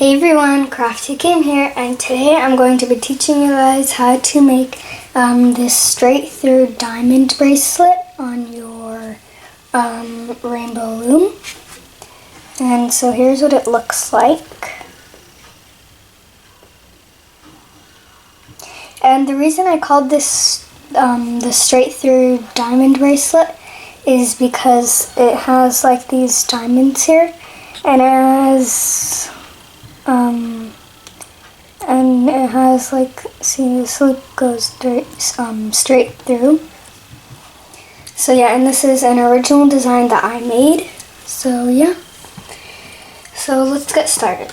Hey everyone, Crafty Kim here, and today I'm going to be teaching you guys how to make this straight through diamond bracelet on your Rainbow Loom. And so here's what it looks like. And the reason I called this the straight through diamond bracelet is because it has like these diamonds here, and it has like, see, this loop goes straight through. So yeah, and this is an original design that I made. So yeah, so let's get started.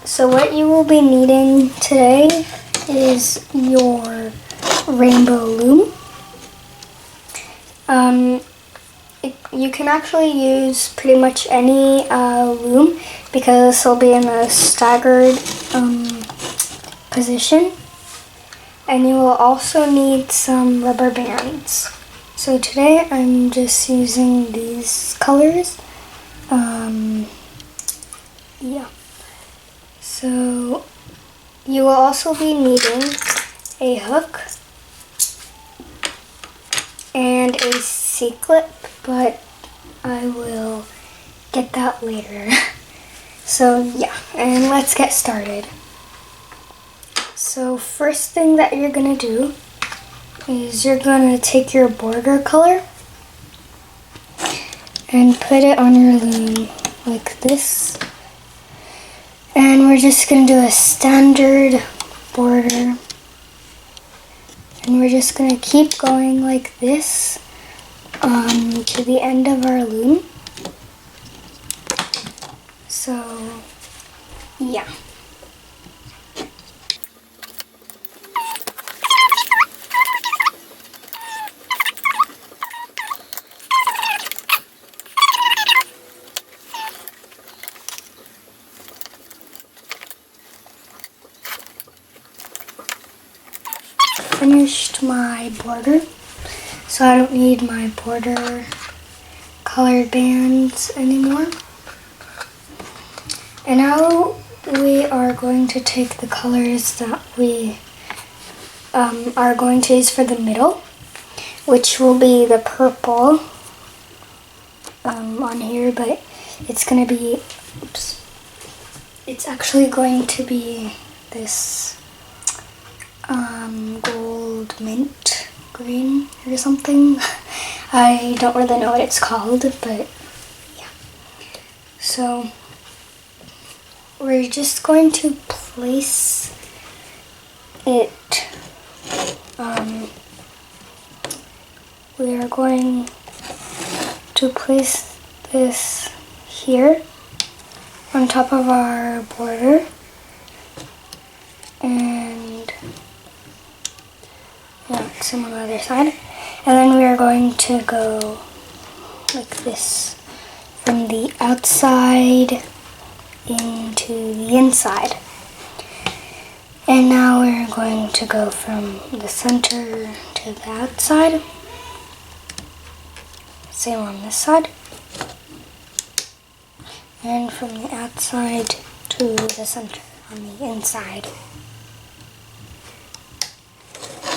So what you will be needing today is your Rainbow Loom. You can actually use pretty much any loom because this will be in a staggered position. And you will also need some rubber bands. So today I'm just using these colors. Yeah. So you will also be needing a hook and a C-clip, but I will get that later. So yeah, and let's get started. So first thing that you're gonna do is you're gonna take your border color and put it on your loom like this. And we're just gonna do a standard border. And we're just gonna keep going like this to the end of our loom. So yeah. Finished my border, so I don't need my border colored bands anymore. And now we are going to take the colors that we are going to use for the middle, which will be the purple on here, but it's going to be, it's actually going to be this gold mint green or something. I don't really know what it's called, but yeah. So we're just going to place it, we are going to place this here on top of our border, and yeah, same on the other side. And then we are going to go like this from the outside into the inside. And now we're going to go from the center to the outside. Same on this side. And from the outside to the center on the inside.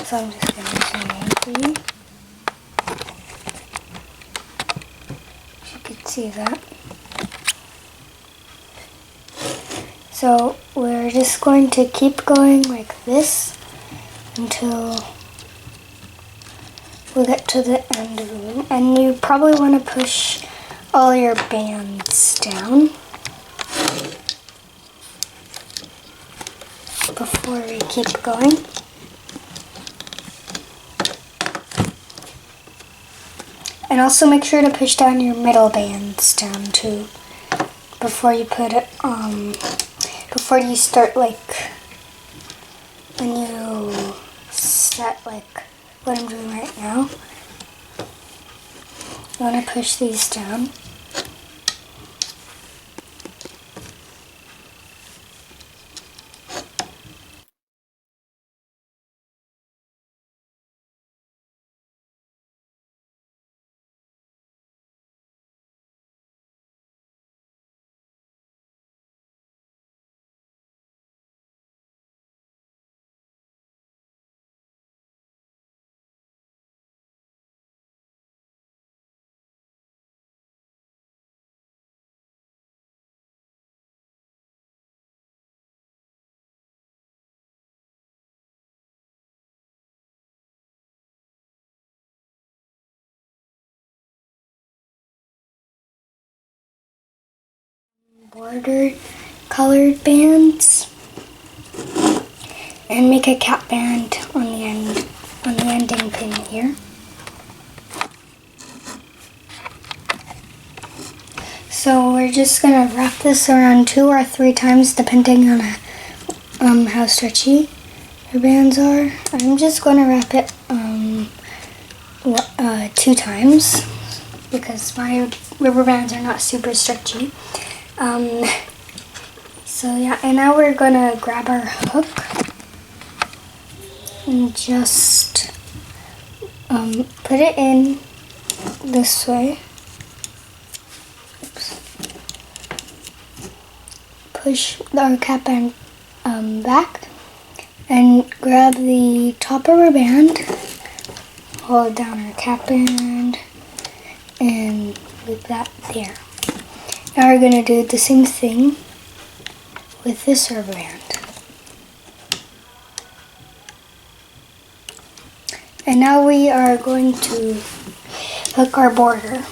So I'm just going to zoom in for you. If you could see that. So we're just going to keep going like this until we get to the end of the loom. And you probably want to push all your bands down before we keep going. And also make sure to push down your middle bands down too before you put it before you start like a new set like what I'm doing right now. You want to push these down. border colored bands and make a cap band on the ending pin here. So we're just gonna wrap this around 2 or 3 times depending on how stretchy your bands are. I'm just gonna wrap it 2 times because my rubber bands are not super stretchy. So yeah, and now we're gonna grab our hook and just put it in this way. Oops. Push our cap band back and grab the top rubber band, hold down our cap band, and loop that there. Now we're gonna do the same thing with this rubber band. And now we are going to hook our border.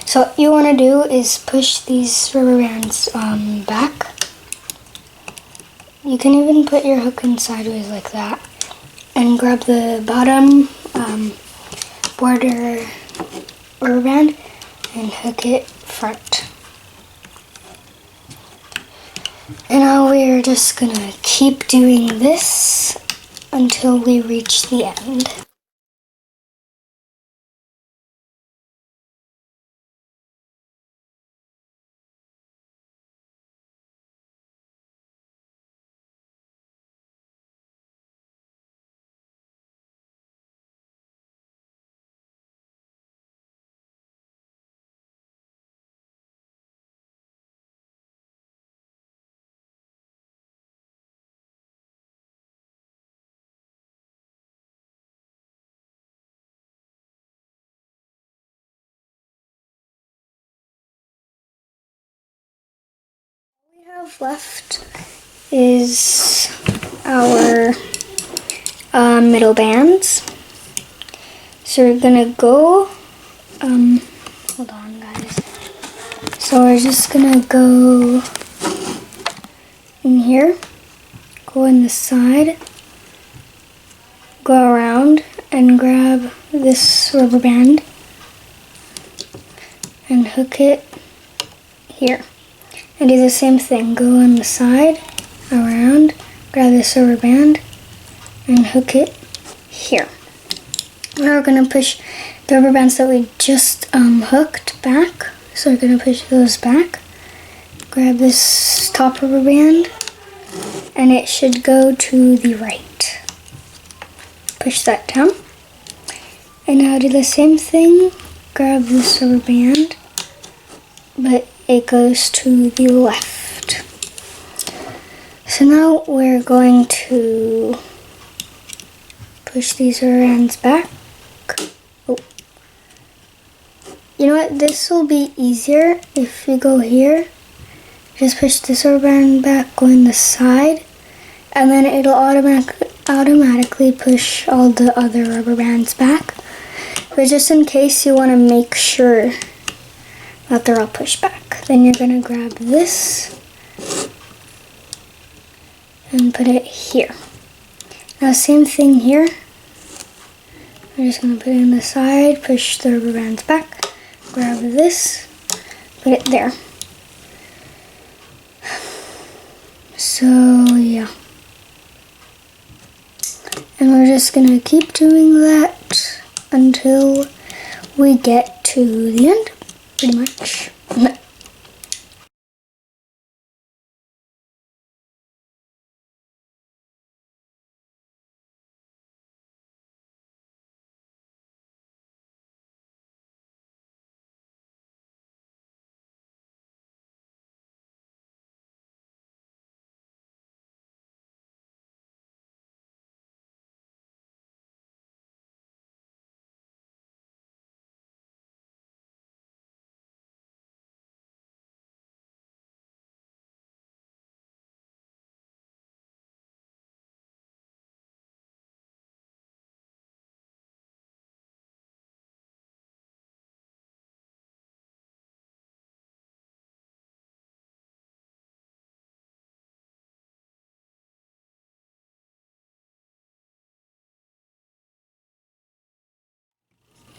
So what you want to do is push these rubber bands back. You can even put your hook in sideways like that and grab the bottom border rubber band and hook it front. And now we're just gonna keep doing this until we reach the end. All we have left is our middle bands. So we're gonna go, hold on guys. So we're just gonna go in here, go in the side, go around and grab this rubber band and hook it here. And do the same thing, go on the side, around, grab this rubber band and hook it here. Now we're gonna push the rubber bands that we just hooked back. So we're gonna push those back, grab this top rubber band, and it should go to the right. Push that down. And now do the same thing, grab this rubber band, but it goes to the left. So now we're going to push these rubber bands back. Oh. You know what, this will be easier if we go here. Just push this rubber band back, go in the side, and then it'll automatically push all the other rubber bands back. But just in case, you want to make sure that they're all pushed back. Then you're going to grab this and put it here. Now same thing here. We're just going to put it in the side, push the rubber bands back, grab this, put it there. So yeah. And we're just going to keep doing that until we get to the end, pretty much.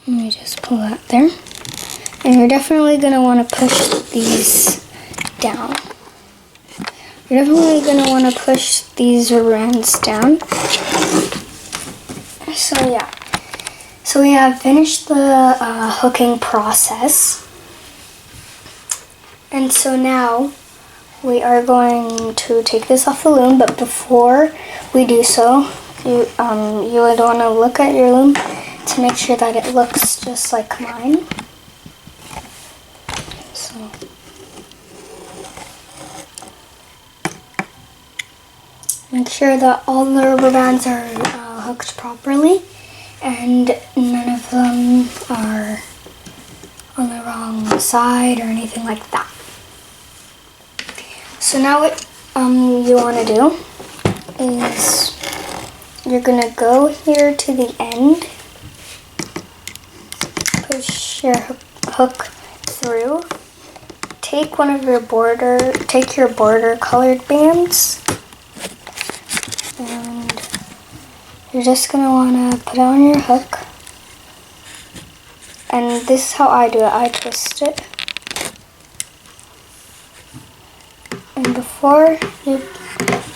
Let me just pull that there. And you're definitely going to want to push these down. You're definitely going to want to push these rubber bands down. So yeah. So we have finished the hooking process. And so now we are going to take this off the loom, but before we do so, you would want to look at your loom to make sure that it looks just like mine. So make sure that all the rubber bands are hooked properly and none of them are on the wrong side or anything like that. So now what you want to do is you're going to go here to the end, push your hook through, take your border colored bands, and you're just going to want to put it on your hook. And this is how I do it. I twist it. And before you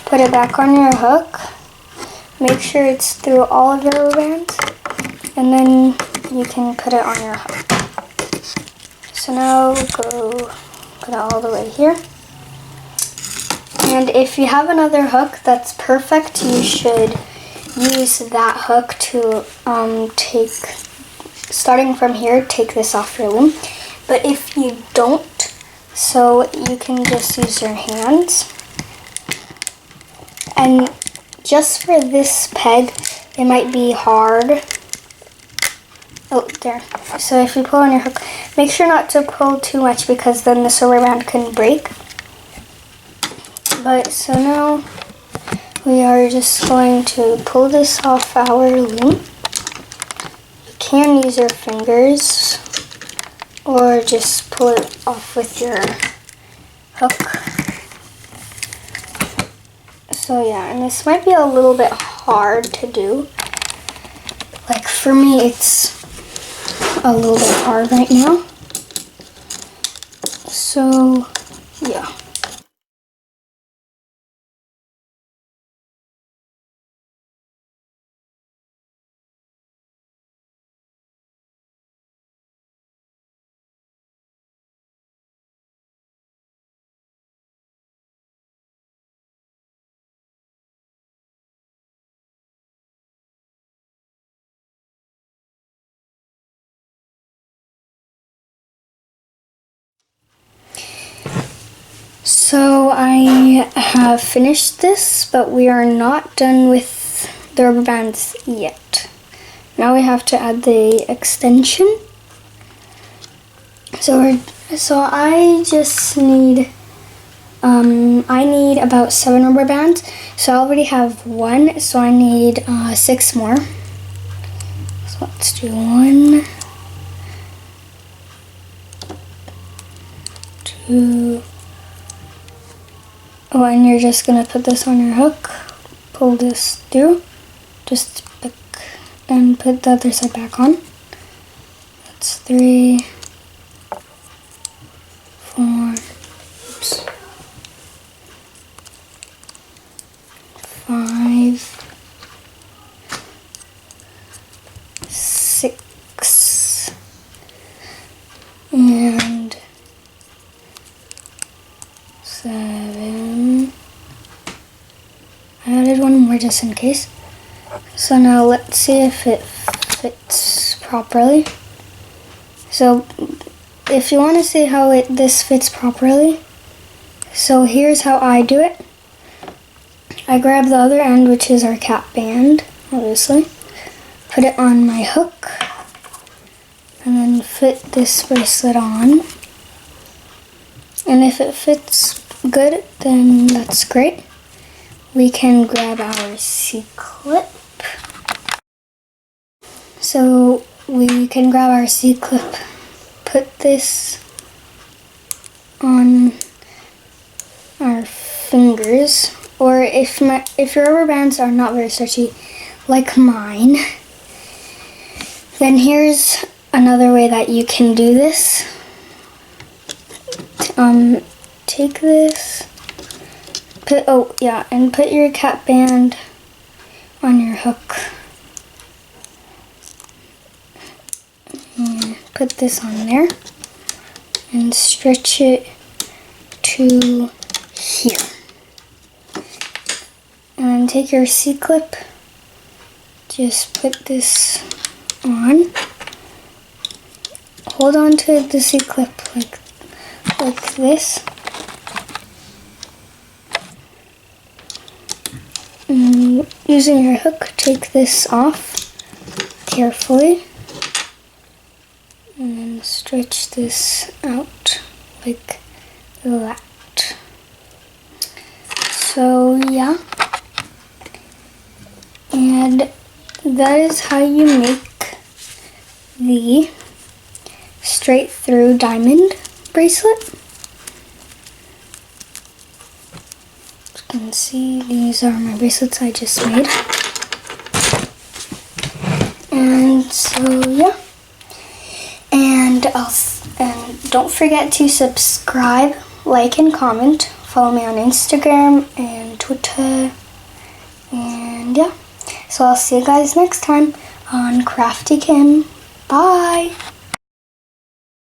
put it back on your hook, make sure it's through all of your rubber bands, and then you can put it on your hook. So now go put it all the way here. And if you have another hook that's perfect, you should use that hook to starting from here, take this off your loom. But if you don't, so you can just use your hands. And just for this peg, it might be hard. Oh, there. So if you pull on your hook, make sure not to pull too much because then the rubber band can break. But so now we are just going to pull this off our loom. You can use your fingers or just pull it off with your hook. So yeah, and this might be a little bit hard to do. Like for me, it's a little bit hard right now. So yeah. So I have finished this, but we are not done with the rubber bands yet. Now we have to add the extension. So I just need I need about 7 rubber bands. So I already have 1, so I need 6 more. So let's do 1, 2. Oh, and you're just gonna put this on your hook, pull this through, just pick and put the other side back on. That's 3, 4, oops, 5, 6, and 7. I added 1 more just in case. So now let's see if it fits properly. So if you want to see how this fits properly, so here's how I do it. I grab the other end, which is our cap band, obviously, put it on my hook, and then fit this bracelet on. And if it fits good, then that's great. We can grab our C-clip. So we can grab our C-clip, put this on our fingers, or if your rubber bands are not very stretchy, like mine, then here's another way that you can do this, take this, and put your cap band on your hook. And put this on there and stretch it to here. And then take your C-clip, just put this on. Hold on to the C-clip like this. And using your hook, take this off carefully. And then stretch this out like that. So yeah. And that is how you make the straight through diamond bracelet. As you can see, these are my bracelets I just made. And so yeah. And don't forget to subscribe, like, and comment. Follow me on Instagram and Twitter. And yeah. So I'll see you guys next time on Crafty Kim. Bye!